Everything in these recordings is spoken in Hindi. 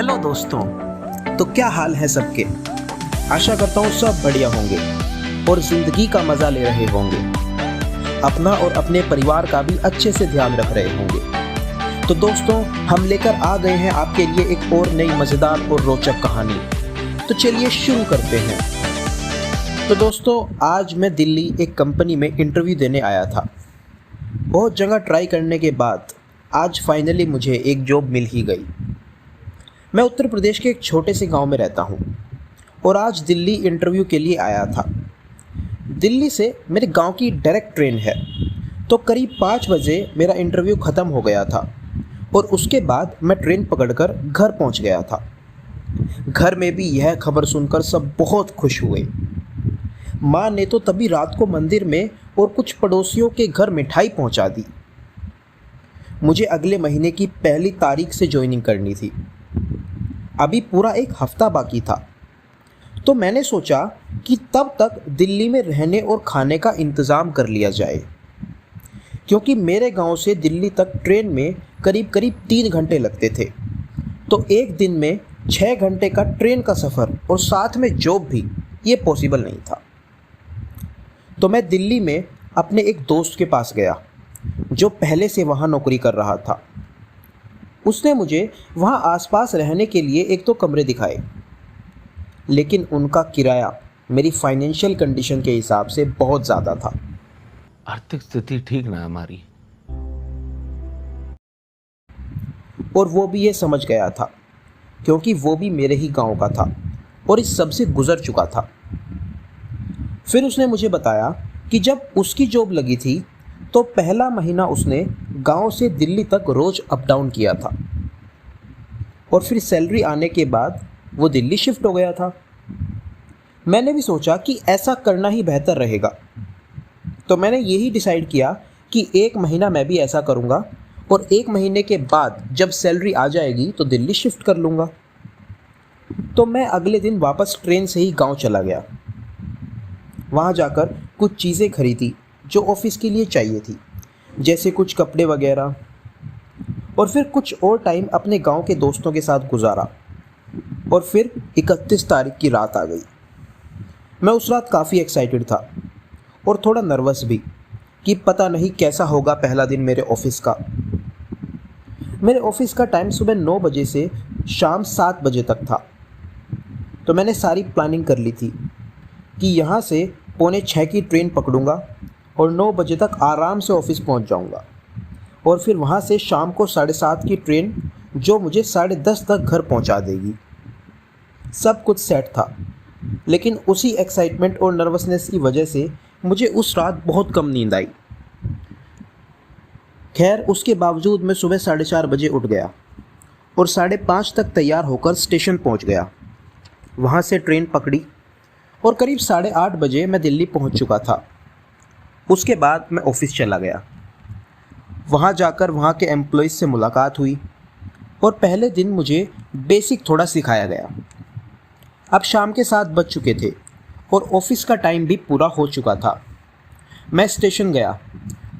हेलो दोस्तों, तो क्या हाल है सबके। आशा करता हूँ सब बढ़िया होंगे और ज़िंदगी का मज़ा ले रहे होंगे, अपना और अपने परिवार का भी अच्छे से ध्यान रख रहे होंगे। तो दोस्तों, हम लेकर आ गए हैं आपके लिए एक और नई मज़ेदार और रोचक कहानी। तो चलिए शुरू करते हैं। तो दोस्तों, आज मैं दिल्ली एक कंपनी में इंटरव्यू देने आया था। बहुत जगह ट्राई करने के बाद आज फाइनली मुझे एक जॉब मिल ही गई। मैं उत्तर प्रदेश के एक छोटे से गांव में रहता हूं और आज दिल्ली इंटरव्यू के लिए आया था। दिल्ली से मेरे गांव की डायरेक्ट ट्रेन है, तो करीब 5 बजे मेरा इंटरव्यू ख़त्म हो गया था और उसके बाद मैं ट्रेन पकड़कर घर पहुंच गया था। घर में भी यह खबर सुनकर सब बहुत खुश हुए। माँ ने तो तभी रात को मंदिर में और कुछ पड़ोसियों के घर मिठाई पहुंचा दी। मुझे अगले महीने की 1 तारीख से ज्वाइनिंग करनी थी। अभी पूरा एक हफ्ता बाकी था, तो मैंने सोचा कि तब तक दिल्ली में रहने और खाने का इंतज़ाम कर लिया जाए, क्योंकि मेरे गांव से दिल्ली तक ट्रेन में करीब 3 घंटे लगते थे। तो एक दिन में 6 घंटे का ट्रेन का सफ़र और साथ में जॉब भी, ये पॉसिबल नहीं था। तो मैं दिल्ली में अपने एक दोस्त के पास गया जो पहले से वहाँ नौकरी कर रहा था। उसने मुझे वहाँ आसपास रहने के लिए एक तो कमरे दिखाए, लेकिन उनका किराया मेरी फाइनेंशियल कंडीशन के हिसाब से बहुत ज़्यादा था। आर्थिक स्थिति ठीक ना हमारी। और वो भी ये समझ गया था, क्योंकि वो भी मेरे ही गांव का था और इस सब से गुजर चुका था। फिर उसने मुझे बताया कि जब उसकी जॉब लगी थी तो पहला महीना उसने गांव से दिल्ली तक रोज़ अप डाउन किया था और फिर सैलरी आने के बाद वो दिल्ली शिफ्ट हो गया था। मैंने भी सोचा कि ऐसा करना ही बेहतर रहेगा, तो मैंने यही डिसाइड किया कि 1 महीना मैं भी ऐसा करूँगा और 1 महीने के बाद जब सैलरी आ जाएगी तो दिल्ली शिफ्ट कर लूँगा। तो मैं अगले दिन वापस ट्रेन से ही गांव चला गया। वहाँ जाकर कुछ चीज़ें खरीदी जो ऑफिस के लिए चाहिए थी, जैसे कुछ कपड़े वगैरह, और फिर कुछ और टाइम अपने गांव के दोस्तों के साथ गुजारा। और फिर 31 तारीख की रात आ गई। मैं उस रात काफ़ी एक्साइटेड था और थोड़ा नर्वस भी कि पता नहीं कैसा होगा पहला दिन मेरे ऑफिस का। मेरे ऑफिस का टाइम सुबह 9 बजे से शाम 7 बजे तक था। तो मैंने सारी प्लानिंग कर ली थी कि यहाँ से 5:45 की ट्रेन पकड़ूंगा और 9 बजे तक आराम से ऑफिस पहुँच जाऊँगा, और फिर वहाँ से शाम को 7:30 की ट्रेन जो मुझे 10:30 तक घर पहुँचा देगी। सब कुछ सेट था, लेकिन उसी एक्साइटमेंट और नर्वसनेस की वजह से मुझे उस रात बहुत कम नींद आई। खैर, उसके बावजूद मैं सुबह 4:30 बजे उठ गया और 5:30 तक तैयार होकर स्टेशन पहुँच गया। वहाँ से ट्रेन पकड़ी और करीब 8:30 बजे मैं दिल्ली पहुँच चुका था। उसके बाद मैं ऑफिस चला गया। वहाँ जाकर वहाँ के एम्प्लॉइज़ से मुलाकात हुई और पहले दिन मुझे बेसिक थोड़ा सिखाया गया। अब शाम के 7 बज चुके थे और ऑफिस का टाइम भी पूरा हो चुका था। मैं स्टेशन गया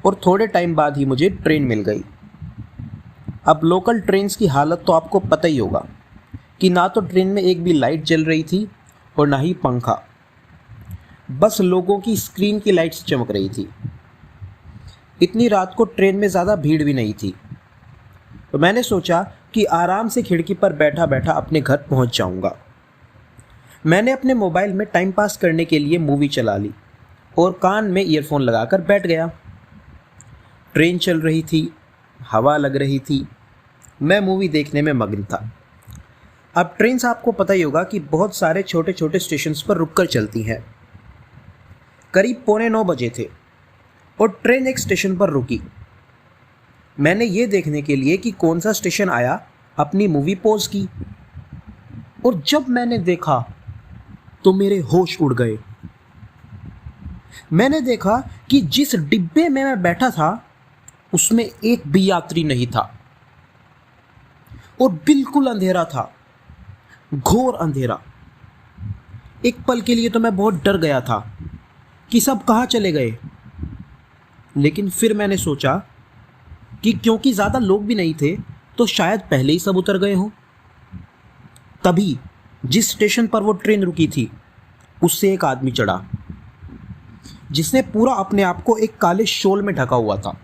और थोड़े टाइम बाद ही मुझे ट्रेन मिल गई। अब लोकल ट्रेन्स की हालत तो आपको पता ही होगा कि ना तो ट्रेन में एक भी लाइट जल रही थी और ना ही पंखा, बस लोगों की स्क्रीन की लाइट्स चमक रही थी। इतनी रात को ट्रेन में ज़्यादा भीड़ भी नहीं थी, तो मैंने सोचा कि आराम से खिड़की पर बैठा बैठा अपने घर पहुंच जाऊंगा। मैंने अपने मोबाइल में टाइम पास करने के लिए मूवी चला ली और कान में ईयरफोन लगाकर बैठ गया। ट्रेन चल रही थी, हवा लग रही थी, मैं मूवी देखने में मग्न था। अब ट्रेन से आपको पता ही होगा कि बहुत सारे छोटे छोटे स्टेशंस पर रुककर चलती हैं। करीब 8:45 बजे थे और ट्रेन एक स्टेशन पर रुकी। मैंने ये देखने के लिए कि कौन सा स्टेशन आया अपनी मूवी पॉज की, और जब मैंने देखा तो मेरे होश उड़ गए। मैंने देखा कि जिस डिब्बे में मैं बैठा था उसमें एक भी यात्री नहीं था और बिल्कुल अंधेरा था, घोर अंधेरा। एक पल के लिए तो मैं बहुत डर गया था कि सब कहाँ चले गए, लेकिन फिर मैंने सोचा कि क्योंकि ज़्यादा लोग भी नहीं थे तो शायद पहले ही सब उतर गए हों। तभी जिस स्टेशन पर वो ट्रेन रुकी थी उससे एक आदमी चढ़ा जिसने पूरा अपने आप को एक काले शॉल में ढका हुआ था।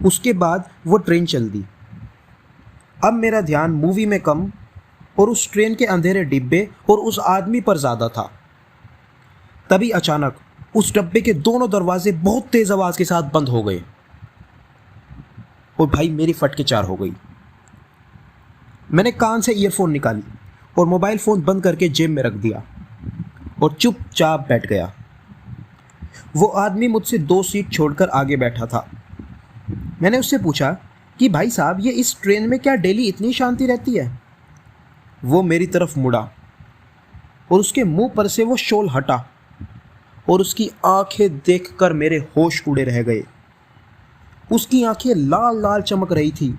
उसके बाद वो ट्रेन चल दी। अब मेरा ध्यान मूवी में कम और उस ट्रेन के अंधेरे डिब्बे और उस आदमी पर ज़्यादा था। तभी अचानक उस डब्बे के दोनों दरवाजे बहुत तेज आवाज़ के साथ बंद हो गए और भाई मेरी फटके चार हो गई। मैंने कान से ईयरफोन निकाली और मोबाइल फ़ोन बंद करके जेब में रख दिया और चुपचाप बैठ गया। वो आदमी मुझसे 2 सीट छोड़कर आगे बैठा था। मैंने उससे पूछा कि भाई साहब ये इस ट्रेन में क्या डेली इतनी शांति रहती है? वो मेरी तरफ मुड़ा और उसके मुंह पर से वो शॉल हटा और उसकी आंखें देखकर मेरे होश उड़े रह गए। उसकी आंखें लाल लाल चमक रही थी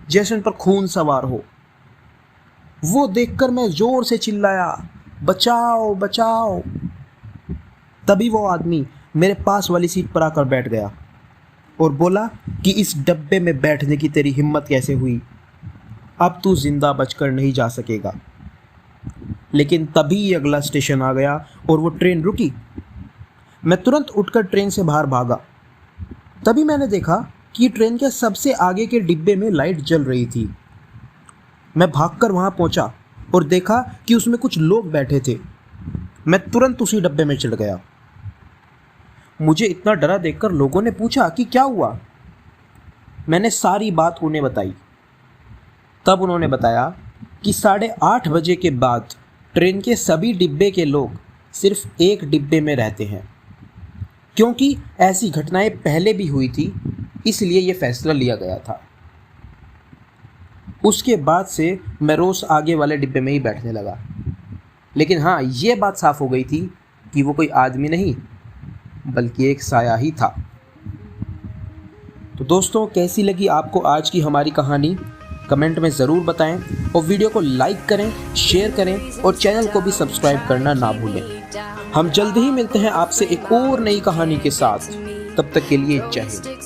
जैसे उन पर खून सवार हो। वो देखकर मैं जोर से चिल्लाया, बचाओ बचाओ। तभी वो आदमी मेरे पास वाली सीट पर आकर बैठ गया और बोला कि इस डब्बे में बैठने की तेरी हिम्मत कैसे हुई? अब तू जिंदा बचकर नहीं जा सकेगा। लेकिन तभी अगला स्टेशन आ गया और वो ट्रेन रुकी। मैं तुरंत उठकर ट्रेन से बाहर भागा। तभी मैंने देखा कि ट्रेन के सबसे आगे के डिब्बे में लाइट जल रही थी। मैं भागकर वहाँ पहुँचा और देखा कि उसमें कुछ लोग बैठे थे। मैं तुरंत उसी डब्बे में चढ़ गया। मुझे इतना डरा देखकर लोगों ने पूछा कि क्या हुआ। मैंने सारी बात उन्हें बताई। तब उन्होंने बताया कि 8:30 बजे के बाद ट्रेन के सभी डिब्बे के लोग सिर्फ एक डिब्बे में रहते हैं, क्योंकि ऐसी घटनाएं पहले भी हुई थी, इसलिए ये फैसला लिया गया था। उसके बाद से मैं रोज़ आगे वाले डिब्बे में ही बैठने लगा। लेकिन हाँ, ये बात साफ हो गई थी कि वो कोई आदमी नहीं बल्कि एक साया ही था। तो दोस्तों, कैसी लगी आपको आज की हमारी कहानी? कमेंट में ज़रूर बताएं और वीडियो को लाइक करें, शेयर करें और चैनल को भी सब्सक्राइब करना ना भूलें। हम जल्द ही मिलते हैं आपसे एक और नई कहानी के साथ। तब तक के लिए जय हिंद।